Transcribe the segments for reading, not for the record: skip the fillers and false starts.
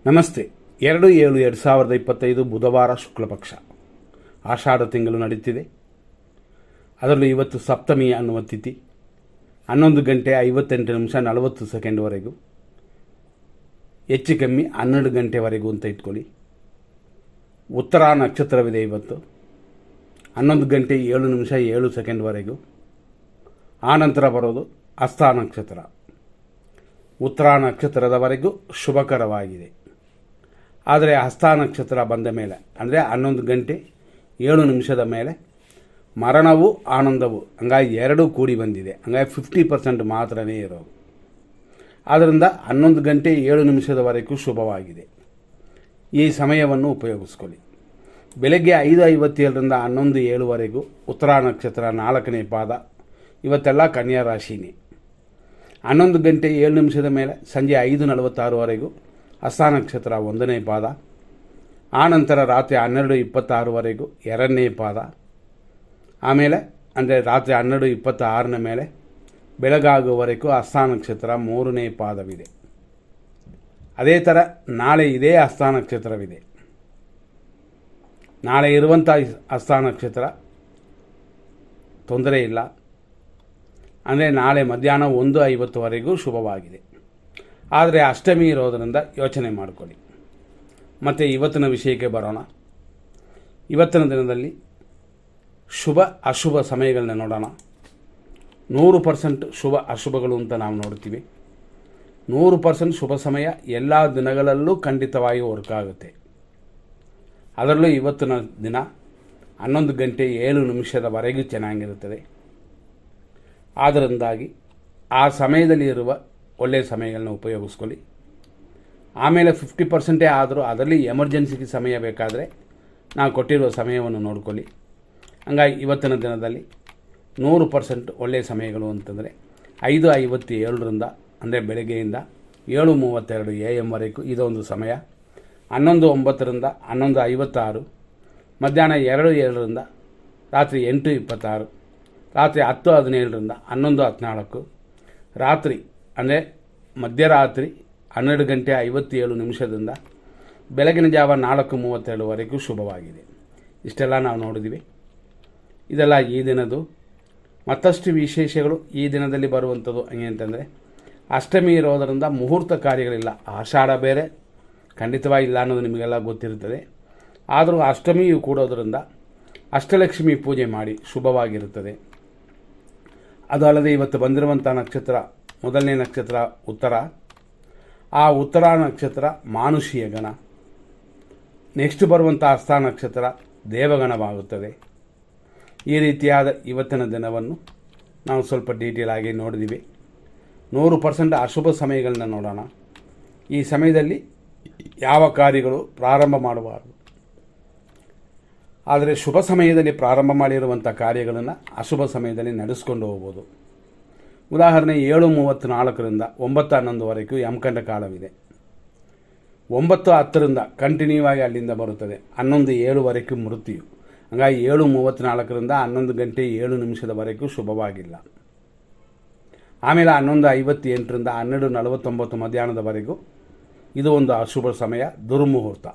ನಮಸ್ತೆ. 2/7/2025 ಬುಧವಾರ ಶುಕ್ಲಪಕ್ಷ ಆಷಾಢ ತಿಂಗಳು ನಡೀತಿದೆ. ಅದರಲ್ಲೂ ಇವತ್ತು ಸಪ್ತಮಿ ಅನ್ನುವ ತಿಥಿ 11:58:40 ಹೆಚ್ಚು ಕಮ್ಮಿ 12 ಗಂಟೆವರೆಗೂ ಅಂತ ಇಟ್ಕೊಳ್ಳಿ. ಉತ್ತರ ನಕ್ಷತ್ರವಿದೆ ಇವತ್ತು 11:07:07 ಆನಂತರ ಬರೋದು ಹಸ್ತ ನಕ್ಷತ್ರ. ಉತ್ತರ ನಕ್ಷತ್ರದವರೆಗೂ ಶುಭಕರವಾಗಿದೆ. ಆದರೆ ಹಸ್ತ ನಕ್ಷತ್ರ ಬಂದ ಮೇಲೆ ಅಂದರೆ 11:07 ಮೇಲೆ ಮರಣವು ಆನಂದವು ಹಂಗಾಗಿ ಎರಡೂ ಕೂಡಿ ಬಂದಿದೆ. ಹಂಗಾಗಿ 50% ಮಾತ್ರನೇ ಇರೋದು. ಆದ್ದರಿಂದ 11:07 ಶುಭವಾಗಿದೆ. ಈ ಸಮಯವನ್ನು ಉಪಯೋಗಿಸ್ಕೊಳ್ಳಿ. ಬೆಳಗ್ಗೆ 5:57 11:07 ಉತ್ತರ ನಕ್ಷತ್ರ 4ನೇ ಪಾದ. ಇವತ್ತೆಲ್ಲ ಕನ್ಯಾ ರಾಶಿನೇ. 11:07 ಮೇಲೆ ಸಂಜೆ 5:46 ಹಸ್ತ ನಕ್ಷತ್ರ 1ನೇ ಪಾದ. ಆನಂತರ ರಾತ್ರಿ 12:26 2ನೇ ಪಾದ. ಆಮೇಲೆ ಅಂದರೆ ರಾತ್ರಿ 12:26 ಮೇಲೆ ಬೆಳಗಾಗುವವರೆಗೂ ಹಸ್ತ ನಕ್ಷತ್ರ 3ನೇ ಪಾದವಿದೆ. ಅದೇ ಥರ ನಾಳೆ ಇದೇ ಹಸ್ತ ನಕ್ಷತ್ರವಿದೆ. ನಾಳೆ ಇರುವಂಥ ಹಸ್ತ ನಕ್ಷತ್ರ ತೊಂದರೆ ಇಲ್ಲ. ಅಂದರೆ ನಾಳೆ ಮಧ್ಯಾಹ್ನ 1:50 ಶುಭವಾಗಿದೆ. ಆದರೆ ಅಷ್ಟಮಿ ಇರೋದರಿಂದ ಯೋಚನೆ ಮಾಡಿಕೊಳ್ಳಿ. ಮತ್ತು ಇವತ್ತಿನ ವಿಷಯಕ್ಕೆ ಬರೋಣ. ಇವತ್ತಿನ ದಿನದಲ್ಲಿ ಶುಭ ಅಶುಭ ಸಮಯಗಳನ್ನ ನೋಡೋಣ. 100% ಶುಭ ಅಶುಭಗಳು ಅಂತ ನಾವು ನೋಡ್ತೀವಿ. 100% ಶುಭ ಸಮಯ ಎಲ್ಲ ದಿನಗಳಲ್ಲೂ ಖಂಡಿತವಾಗಿ ವರ್ಕ್ ಆಗುತ್ತೆ. ಅದರಲ್ಲೂ ಇವತ್ತಿನ ದಿನ 11:07 ಚೆನ್ನಾಗಿರುತ್ತದೆ. ಆದ್ದರಿಂದಾಗಿ ಆ ಸಮಯದಲ್ಲಿ ಇರುವ ಒಳ್ಳೆಯ ಸಮಯಗಳನ್ನ ಉಪಯೋಗಿಸ್ಕೊಳ್ಳಿ. ಆಮೇಲೆ 50% ಆದರೂ ಅದರಲ್ಲಿ ಎಮರ್ಜೆನ್ಸಿಗೆ ಸಮಯ ಬೇಕಾದರೆ ನಾವು ಕೊಟ್ಟಿರುವ ಸಮಯವನ್ನು ನೋಡ್ಕೊಳ್ಳಿ. ಹಂಗಾಗಿ ಇವತ್ತಿನ ದಿನದಲ್ಲಿ 100% ಒಳ್ಳೆಯ ಸಮಯಗಳು ಅಂತಂದರೆ 5:57 ಅಂದರೆ ಬೆಳಗ್ಗೆಯಿಂದ 7:32 AM ಇದೊಂದು ಸಮಯ. 11:09 11:56 ಮಧ್ಯಾಹ್ನ 2:07 ರಾತ್ರಿ 8:26 ರಾತ್ರಿ 10:17 11:14 ರಾತ್ರಿ ಅಂದರೆ ಮಧ್ಯರಾತ್ರಿ 12:57 ಬೆಳಗಿನ ಜಾವ 4:32 ಶುಭವಾಗಿದೆ. ಇಷ್ಟೆಲ್ಲ ನಾವು ನೋಡಿದ್ದೀವಿ. ಇದೆಲ್ಲ ಈ ದಿನದ್ದು. ಮತ್ತಷ್ಟು ವಿಶೇಷಗಳು ಈ ದಿನದಲ್ಲಿ ಬರುವಂಥದ್ದು ಹಂಗೆ ಅಂತಂದರೆ ಅಷ್ಟಮಿ ಇರೋದರಿಂದ ಮುಹೂರ್ತ ಕಾರ್ಯಗಳಿಲ್ಲ. ಆಷಾಢ ಬೇರೆ ಖಂಡಿತವಾಗಿ ಇಲ್ಲ ಅನ್ನೋದು ನಿಮಗೆಲ್ಲ ಗೊತ್ತಿರುತ್ತದೆ. ಆದರೂ ಅಷ್ಟಮಿಯು ಕೂಡೋದರಿಂದ ಅಷ್ಟಲಕ್ಷ್ಮಿ ಪೂಜೆ ಮಾಡಿ ಶುಭವಾಗಿರುತ್ತದೆ. ಅದು ಅಲ್ಲದೆ ಇವತ್ತು ಬಂದಿರುವಂಥ ನಕ್ಷತ್ರ ಮೊದಲನೇ ನಕ್ಷತ್ರ ಉತ್ತರ. ಆ ಉತ್ತರ ನಕ್ಷತ್ರ ಮಾನುಷೀಯ ಗಣ. ನೆಕ್ಸ್ಟ್ ಬರುವಂಥ ಹಸ್ತ ನಕ್ಷತ್ರ ದೇವಗಣವಾಗುತ್ತದೆ. ಈ ರೀತಿಯಾದ ಇವತ್ತಿನ ದಿನವನ್ನು ನಾವು ಸ್ವಲ್ಪ ಡೀಟೇಲ್ ಆಗಿ ನೋಡಿದ್ದೀವಿ. 100% ಅಶುಭ ಸಮಯಗಳನ್ನ ನೋಡೋಣ. ಈ ಸಮಯದಲ್ಲಿ ಯಾವ ಕಾರ್ಯಗಳು ಪ್ರಾರಂಭ ಮಾಡಬಾರದು. ಆದರೆ ಶುಭ ಸಮಯದಲ್ಲಿ ಪ್ರಾರಂಭ ಮಾಡಿರುವಂಥ ಕಾರ್ಯಗಳನ್ನು ಅಶುಭ ಸಮಯದಲ್ಲಿ ನಡೆಸ್ಕೊಂಡು ಹೋಗ್ಬೋದು. ಉದಾಹರಣೆ 7:34 9:11 ಯಮಕಂಡ ಕಾಲವಿದೆ. 9:10 ಕಂಟಿನ್ಯೂ ಆಗಿ ಅಲ್ಲಿಂದ ಬರುತ್ತದೆ. 11:07 ಮೃತ್ಯು. ಹಂಗಾಗಿ 7:34 11:07 ಶುಭವಾಗಿಲ್ಲ. ಆಮೇಲೆ 11:58 12:49 ಮಧ್ಯಾಹ್ನದವರೆಗೂ ಇದು ಒಂದು ಅಶುಭ ಸಮಯ, ದುರ್ಮುಹೂರ್ತ.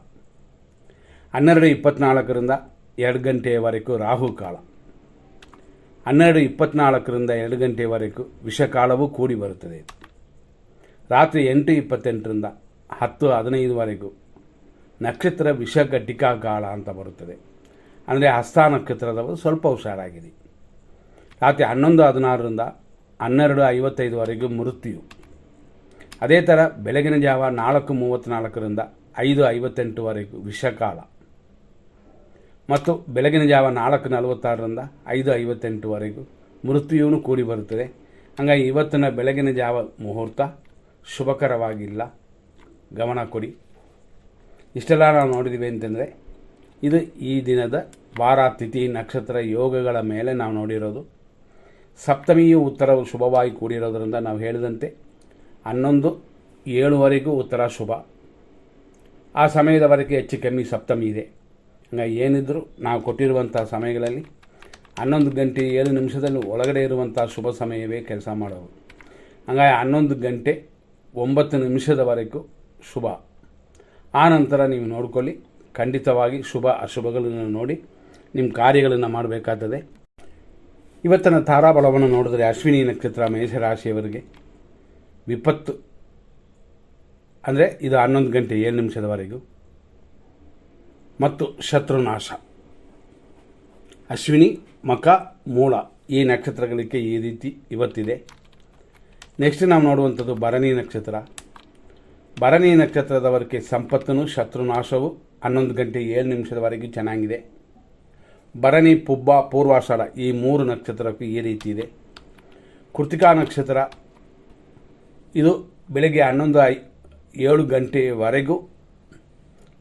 12:24 2 ಗಂಟೆಯವರೆಗೂ ರಾಹುಕಾಲ. 12:24 2 ಗಂಟೆಯವರೆಗೂ ವಿಷಕಾಲವೂ ಕೂಡಿ ಬರುತ್ತದೆ. ರಾತ್ರಿ 8:28 10:15 ನಕ್ಷತ್ರ ವಿಷಘಟಿಕಾ ಕಾಲ ಅಂತ ಬರುತ್ತದೆ. ಅಂದರೆ ಹಸ್ತ ನಕ್ಷತ್ರದವರು ಸ್ವಲ್ಪ ಹುಷಾರಾಗಿದೆ. ರಾತ್ರಿ 11:16 12:55 ಮೃತ್ಯು. ಅದೇ ಥರ ಬೆಳಗಿನ ಜಾವ 4:34 5:58 ವಿಷಕಾಲ ಮತ್ತು ಬೆಳಗಿನ ಜಾವ 4:46 5:58 ಮೃತ್ಯುವೂ ಕೂಡಿ ಬರುತ್ತದೆ. ಹಾಗಾಗಿ ಇವತ್ತಿನ ಬೆಳಗಿನ ಜಾವ ಮುಹೂರ್ತ ಶುಭಕರವಾಗಿಲ್ಲ, ಗಮನ ಕೊಡಿ. ಇಷ್ಟೆಲ್ಲ ನಾವು ನೋಡಿದ್ದೀವಿ ಅಂತಂದರೆ ಇದು ಈ ದಿನದ ವಾರ ತಿಥಿ ನಕ್ಷತ್ರ ಯೋಗಗಳ ಮೇಲೆ ನಾವು ನೋಡಿರೋದು. ಸಪ್ತಮಿಯು ಉತ್ತರವು ಶುಭವಾಗಿ ಕೂಡಿರೋದರಿಂದ ನಾವು ಹೇಳಿದಂತೆ 11:07 ಉತ್ತರ ಶುಭ. ಆ ಸಮಯದವರೆಗೆ ಹೆಚ್ಚು ಕಮ್ಮಿ ಸಪ್ತಮಿ ಇದೆ. ಹಂಗಾಗಿ ಏನಿದ್ರೂ ನಾವು ಕೊಟ್ಟಿರುವಂಥ ಸಮಯಗಳಲ್ಲಿ 11:07 ಒಳಗಡೆ ಇರುವಂಥ ಶುಭ ಸಮಯವೇ ಕೆಲಸ ಮಾಡೋದು. ಹಂಗಾಗಿ 11:09 ಶುಭ. ಆ ನಂತರ ನೀವು ನೋಡ್ಕೊಳ್ಳಿ. ಖಂಡಿತವಾಗಿ ಶುಭ ಅಶುಭಗಳನ್ನು ನೋಡಿ ನಿಮ್ಮ ಕಾರ್ಯಗಳನ್ನು ಮಾಡಬೇಕಾಗ್ತದೆ. ಇವತ್ತಿನ ತಾರಾಬಲವನ್ನು ನೋಡಿದ್ರೆ ಅಶ್ವಿನಿ ನಕ್ಷತ್ರ ಮೇಷರಾಶಿಯವರಿಗೆ ವಿಪತ್ತು ಅಂದರೆ ಇದು 11 ಗಂಟೆ 7 ನಿಮಿಷದವರೆಗೂ ಮತ್ತು ಶತ್ರುನಾಶ. ಅಶ್ವಿನಿ, ಮಖ, ಮೂಲ ಈ ನಕ್ಷತ್ರಗಳಿಗೆ ಈ ರೀತಿ ಇವತ್ತಿದೆ. ನೆಕ್ಸ್ಟ್ ನಾವು ನೋಡುವಂಥದ್ದು ಭರಣಿ ನಕ್ಷತ್ರ. ಭರಣಿ ನಕ್ಷತ್ರದವರಿಗೆ ಸಂಪತ್ತನು ಶತ್ರುನಾಶವು 11 ಗಂಟೆ 7 ನಿಮಿಷದವರೆಗೂ ಚೆನ್ನಾಗಿದೆ. ಭರಣಿ, ಪುಬ್ಬ, ಪೂರ್ವಾಷಾಢ ಈ 3 ನಕ್ಷತ್ರಕ್ಕೂ ಈ ರೀತಿ ಇದೆ. ಕೃತಿಕಾ ನಕ್ಷತ್ರ ಇದು ಬೆಳಗ್ಗೆ 11:07 ಗಂಟೆಯವರೆಗೂ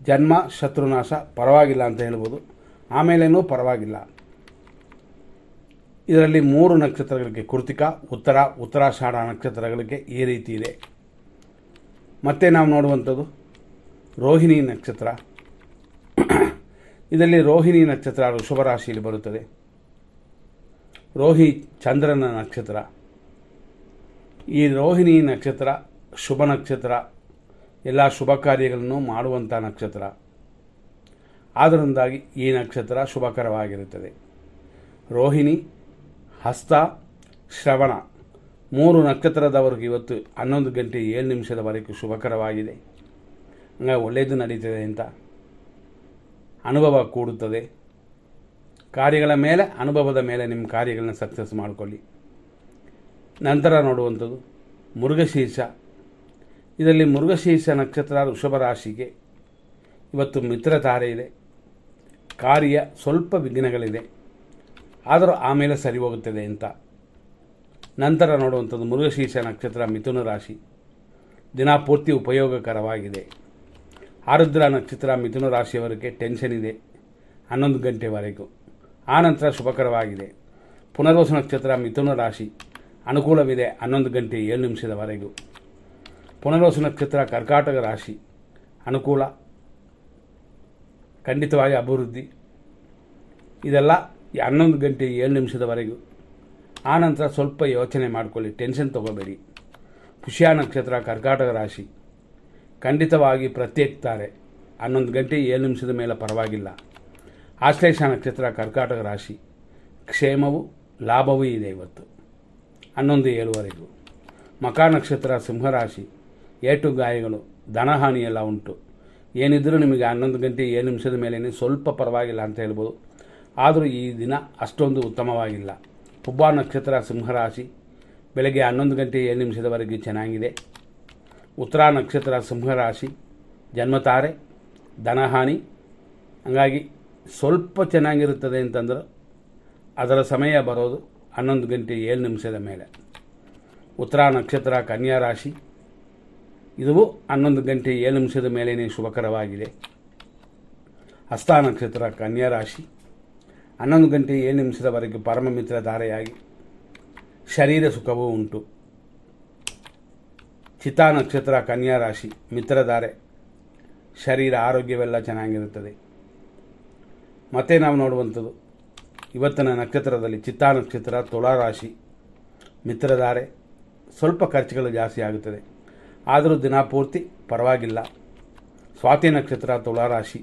ಜನ್ಮ, ಶತ್ರುನಾಶ ಪರವಾಗಿಲ್ಲ ಅಂತ ಹೇಳ್ಬೋದು. ಆಮೇಲೇನೂ ಪರವಾಗಿಲ್ಲ. ಇದರಲ್ಲಿ 3 ನಕ್ಷತ್ರಗಳಿಗೆ ಕೃತಿಕ, ಉತ್ತರಾಷಾಢ ನಕ್ಷತ್ರಗಳಿಗೆ ಈ ರೀತಿ ಇದೆ. ಮತ್ತೆ ನಾವು ನೋಡುವಂಥದ್ದು ರೋಹಿಣಿ ನಕ್ಷತ್ರ. ಇದರಲ್ಲಿ ರೋಹಿಣಿ ನಕ್ಷತ್ರ ವೃಷಭ ರಾಶಿಯಲ್ಲಿ ಬರುತ್ತದೆ. ರೋಹಿ ಚಂದ್ರನ ನಕ್ಷತ್ರ. ಈ ರೋಹಿಣಿ ನಕ್ಷತ್ರ ಶುಭ ನಕ್ಷತ್ರ, ಎಲ್ಲ ಶುಭ ಕಾರ್ಯಗಳನ್ನು ಮಾಡುವಂಥ ನಕ್ಷತ್ರ. ಆದ್ದರಿಂದಾಗಿ ಈ ನಕ್ಷತ್ರ ಶುಭಕರವಾಗಿರುತ್ತದೆ. ರೋಹಿಣಿ, ಹಸ್ತ, ಶ್ರವಣ 3 ನಕ್ಷತ್ರದವರೆಗೂ ಇವತ್ತು 11 ಗಂಟೆ 7 ನಿಮಿಷದವರೆಗೂ ಶುಭಕರವಾಗಿದೆ. ಹಂಗಾಗಿ ಒಳ್ಳೆಯದು ನಡೀತದೆ ಅಂತ ಅನುಭವ ಕೂಡುತ್ತದೆ. ಕಾರ್ಯಗಳ ಮೇಲೆ, ಅನುಭವದ ಮೇಲೆ ನಿಮ್ಮ ಕಾರ್ಯಗಳನ್ನ ಸಕ್ಸಸ್ ಮಾಡಿಕೊಳ್ಳಿ. ನಂತರ ನೋಡುವಂಥದ್ದು ಮೃಗಶೀರ್ಷ. ಇದರಲ್ಲಿ ಮೃಗಶೀರ್ಷ ನಕ್ಷತ್ರ ವೃಷಭ ರಾಶಿಗೆ ಇವತ್ತು ಮಿತ್ರ ತಾರೆ ಇದೆ. ಕಾರ್ಯ ಸ್ವಲ್ಪ ವಿಘ್ನಗಳಿದೆ, ಆದರೂ ಆಮೇಲೆ ಸರಿ ಹೋಗುತ್ತದೆ ಅಂತ. ನಂತರ ನೋಡುವಂಥದ್ದು ಮೃಗಶೀರ್ಷ ನಕ್ಷತ್ರ ಮಿಥುನ ರಾಶಿ. ದಿನಪೂರ್ತಿ ಉಪಯೋಗಕರವಾಗಿದೆ. ಆರುದ್ರ ನಕ್ಷತ್ರ ಮಿಥುನ ರಾಶಿಯವರಿಗೆ ಟೆನ್ಷನ್ ಇದೆ 11 ಗಂಟೆವರೆಗೂ. ಆನಂತರ ಶುಭಕರವಾಗಿದೆ. ಪುನರ್ವಸು ನಕ್ಷತ್ರ ಮಿಥುನ ರಾಶಿ ಅನುಕೂಲವಿದೆ 11 ಗಂಟೆ 7 ನಿಮಿಷದವರೆಗೂ. ಪುನರ್ವಸು ನಕ್ಷತ್ರ ಕರ್ಕಾಟಕ ರಾಶಿ ಅನುಕೂಲ, ಖಂಡಿತವಾಗಿ ಅಭಿವೃದ್ಧಿ. ಇದೆಲ್ಲ 11 ಗಂಟೆ 7 ನಿಮಿಷದವರೆಗೂ. ಆನಂತರ ಸ್ವಲ್ಪ ಯೋಚನೆ ಮಾಡಿಕೊಳ್ಳಿ, ಟೆನ್ಷನ್ ತಗೋಬೇಡಿ. ಪುಷ್ಯ ನಕ್ಷತ್ರ ಕರ್ಕಾಟಕ ರಾಶಿ ಖಂಡಿತವಾಗಿ ಪ್ರತ್ಯೇಕ್ತಾರೆ 11 ಗಂಟೆ 7 ನಿಮಿಷದ ಮೇಲೆ ಪರವಾಗಿಲ್ಲ. ಆಶ್ಲೇಷ ನಕ್ಷತ್ರ ಕರ್ಕಾಟಕ ರಾಶಿ ಕ್ಷೇಮವು ಲಾಭವೂ ಇದೆ ಇವತ್ತು 11:07ವರೆಗೂ. ಮಖ ನಕ್ಷತ್ರ ಸಿಂಹರಾಶಿ ಏಟು ಗಾಯಗಳು, ಧನಹಾನಿ ಎಲ್ಲ ಉಂಟು. ಏನಿದ್ರೂ ನಿಮಗೆ 11 ಗಂಟೆ 7 ನಿಮಿಷದ ಮೇಲೇ ಸ್ವಲ್ಪ ಪರವಾಗಿಲ್ಲ ಅಂತ ಹೇಳ್ಬೋದು. ಆದರೂ ಈ ದಿನ ಅಷ್ಟೊಂದು ಉತ್ತಮವಾಗಿಲ್ಲ. ಪುಬ್ಬ ನಕ್ಷತ್ರ ಸಿಂಹರಾಶಿ ಬೆಳಗ್ಗೆ 11 ಗಂಟೆ 7 ನಿಮಿಷದವರೆಗೂ ಚೆನ್ನಾಗಿದೆ. ಉತ್ತರ ನಕ್ಷತ್ರ ಸಿಂಹರಾಶಿ ಜನ್ಮತಾರೆ, ಧನಹಾನಿ. ಹಂಗಾಗಿ ಸ್ವಲ್ಪ ಚೆನ್ನಾಗಿರುತ್ತದೆ ಅಂತಂದ್ರೆ ಅದರ ಸಮಯ ಬರೋದು 11 ಗಂಟೆ 7 ನಿಮಿಷದ ಮೇಲೆ. ಉತ್ತರ ನಕ್ಷತ್ರ ಕನ್ಯಾ ರಾಶಿ ಇದು 11 ಗಂಟೆ 7 ನಿಮಿಷದ ಮೇಲೇ ಶುಭಕರವಾಗಿದೆ. ಹಸ್ತ ನಕ್ಷತ್ರ ಕನ್ಯಾ ರಾಶಿ 11 ಗಂಟೆ 7 ನಿಮಿಷದವರೆಗೂ ಪರಮ ಮಿತ್ರ ಧಾರೆಯಾಗಿ ಶರೀರ ಸುಖವೂ ಉಂಟು. ಚಿತಾ ನಕ್ಷತ್ರ ಕನ್ಯಾ ರಾಶಿ ಮಿತ್ರಧಾರೆ, ಶರೀರ ಆರೋಗ್ಯವೆಲ್ಲ ಚೆನ್ನಾಗಿರುತ್ತದೆ. ಮತ್ತೆ ನಾವು ನೋಡುವಂಥದ್ದು ಇವತ್ತಿನ ನಕ್ಷತ್ರದಲ್ಲಿ ಚಿತ್ತಾ ನಕ್ಷತ್ರ ತುಳಾ ರಾಶಿ ಮಿತ್ರಧಾರೆ, ಸ್ವಲ್ಪ ಖರ್ಚುಗಳು ಜಾಸ್ತಿ ಆಗುತ್ತದೆ, ಆದರೂ ದಿನಪೂರ್ತಿ ಪರವಾಗಿಲ್ಲ. ಸ್ವಾತಿ ನಕ್ಷತ್ರ ತುಳಾ ರಾಶಿ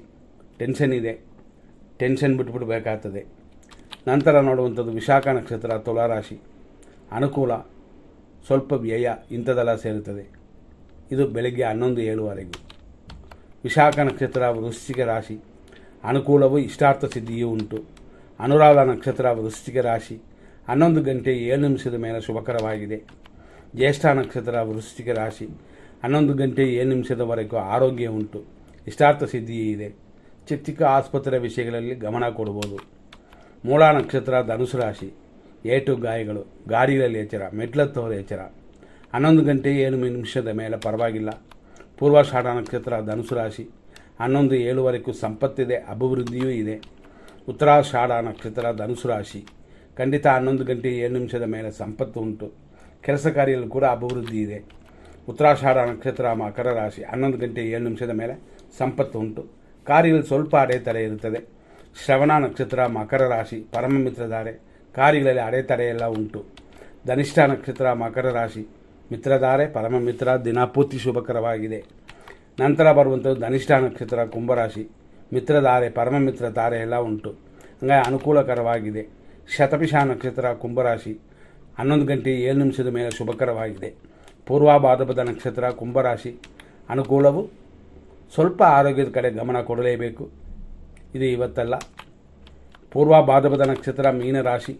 ಟೆನ್ಷನ್ ಇದೆ, ಟೆನ್ಷನ್ ಬಿಟ್ಬಿಡ್ಬೇಕಾಗ್ತದೆ. ನಂತರ ನೋಡುವಂಥದ್ದು ವಿಶಾಖ ನಕ್ಷತ್ರ ತುಳಾ ರಾಶಿ ಅನುಕೂಲ, ಸ್ವಲ್ಪ ವ್ಯಯ ಇಂಥದ್ದೆಲ್ಲ ಸೇರುತ್ತದೆ. ಇದು ಬೆಳಗ್ಗೆ 11:07ವರೆಗೂ. ವಿಶಾಖ ನಕ್ಷತ್ರ ವೃಶ್ಚಿಕ ರಾಶಿ ಅನುಕೂಲವೂ ಇಷ್ಟಾರ್ಥ ಸಿದ್ಧಿಯೂ ಉಂಟು. ಅನುರಾಧ ನಕ್ಷತ್ರ ವೃಶ್ಚಿಕ ರಾಶಿ 11 ಗಂಟೆ 7 ನಿಮಿಷದ ಮೇಲೆ ಶುಭಕರವಾಗಿದೆ. ಜ್ಯೇಷ್ಠ ನಕ್ಷತ್ರ ವೃಶ್ಚಿಕ ರಾಶಿ 11 ಗಂಟೆ 7 ನಿಮಿಷದವರೆಗೂ ಆರೋಗ್ಯ ಉಂಟು, ಇಷ್ಟಾರ್ಥ ಸಿದ್ಧಿಯೂ ಇದೆ. ಚಿಕ್ಕ ಆಸ್ಪತ್ರೆ ವಿಷಯಗಳಲ್ಲಿ ಗಮನ ಕೊಡ್ಬೋದು. ಮೂಲ ನಕ್ಷತ್ರ ಧನುಸು ರಾಶಿ ಏಟು ಗಾಯಗಳು, ಗಾಡಿಗಳಲ್ಲಿ ಎಚ್ಚರ, ಮೆಟ್ಲತ್ತವರ ಎಚ್ಚರ. 11 ಗಂಟೆ 7 ನಿಮಿಷದ ಮೇಲೆ ಪರವಾಗಿಲ್ಲ. ಪೂರ್ವಾಷಾಢ ನಕ್ಷತ್ರ ಧನುಸು ರಾಶಿ 11:07ವರೆಗೂ ಸಂಪತ್ತಿದೆ, ಅಭಿವೃದ್ಧಿಯೂ ಇದೆ. ಉತ್ತರಾಷಾಢ ನಕ್ಷತ್ರ ಧನುಸು ರಾಶಿ ಖಂಡಿತ 11 ಗಂಟೆ 7 ನಿಮಿಷದ ಮೇಲೆ ಸಂಪತ್ತು ಉಂಟು, ಕೆಲಸ ಕಾರ್ಯದಲ್ಲಿ ಕೂಡ ಅಭಿವೃದ್ಧಿ ಇದೆ. ಉತ್ತರಾಷಾಢ ನಕ್ಷತ್ರ ಮಕರ ರಾಶಿ 11 ಗಂಟೆ 7 ನಿಮಿಷದ ಮೇಲೆ ಸಂಪತ್ತು ಉಂಟು, ಕಾರ್ಯಗಳಲ್ಲಿ ಸ್ವಲ್ಪ ಅಡೆತಡೆ ಇರುತ್ತದೆ. ಶ್ರವಣ ನಕ್ಷತ್ರ ಮಕರ ರಾಶಿ ಪರಮ ಮಿತ್ರಧಾರೆ, ಕಾರ್ಯಗಳಲ್ಲಿ ಅಡೆತಡೆ ಎಲ್ಲ ಉಂಟು. ಧನಿಷ್ಠ ನಕ್ಷತ್ರ ಮಕರ ರಾಶಿ ಮಿತ್ರಧಾರೆ, ಪರಮ ಮಿತ್ರ, ದಿನಪೂರ್ತಿ ಶುಭಕರವಾಗಿದೆ. ನಂತರ ಬರುವಂಥದ್ದು ಧನಿಷ್ಠ ನಕ್ಷತ್ರ ಕುಂಭರಾಶಿ, ಮಿತ್ರಧಾರೆ, ಪರಮಮಿತ್ರ ತಾರೆ ಎಲ್ಲ ಉಂಟು, ಹಂಗಾಗಿ ಅನುಕೂಲಕರವಾಗಿದೆ. ಶತಭಿಷ ನಕ್ಷತ್ರ ಕುಂಭರಾಶಿ 11 ಗಂಟೆ 7 ನಿಮಿಷದ ಮೇಲೆ ಶುಭಕರವಾಗಿದೆ. ಪೂರ್ವಭಾದ್ರಪದ ನಕ್ಷತ್ರ ಕುಂಭರಾಶಿ ಅನುಕೂಲವು, ಸ್ವಲ್ಪ ಆರೋಗ್ಯದ ಕಡೆ ಗಮನ ಕೊಡಲೇಬೇಕು. ಇದು ಇವತ್ತಲ್ಲ. ಪೂರ್ವಭಾದ್ರಪದ ನಕ್ಷತ್ರ ಮೀನರಾಶಿ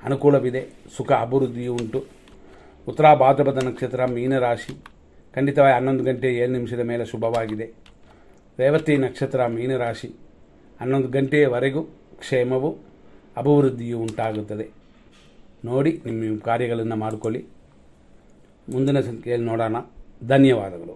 ಅನುಕೂಲವಿದೆ, ಸುಖ ಅಭಿವೃದ್ಧಿಯು ಉಂಟು. ಉತ್ತರಾಭಾದ್ರಪದ ನಕ್ಷತ್ರ ಮೀನರಾಶಿ ಖಂಡಿತವಾಗಿ 11 ಗಂಟೆ 7 ನಿಮಿಷದ ಮೇಲೆ ಶುಭವಾಗಿದೆ. ರೇವತಿ ನಕ್ಷತ್ರ ಮೀನರಾಶಿ 11 ಗಂಟೆಯವರೆಗೂ ಕ್ಷೇಮವು ಅಭಿವೃದ್ಧಿಯು ಉಂಟಾಗುತ್ತದೆ. ನೋಡಿ ನಿಮ್ಮ ಕಾರ್ಯಗಳನ್ನು ಮಾಡಿಕೊಳ್ಳಿ. ಮುಂದಿನ ಸಂಖ್ಯೆಯಲ್ಲಿ ನೋಡೋಣ. ಧನ್ಯವಾದಗಳು.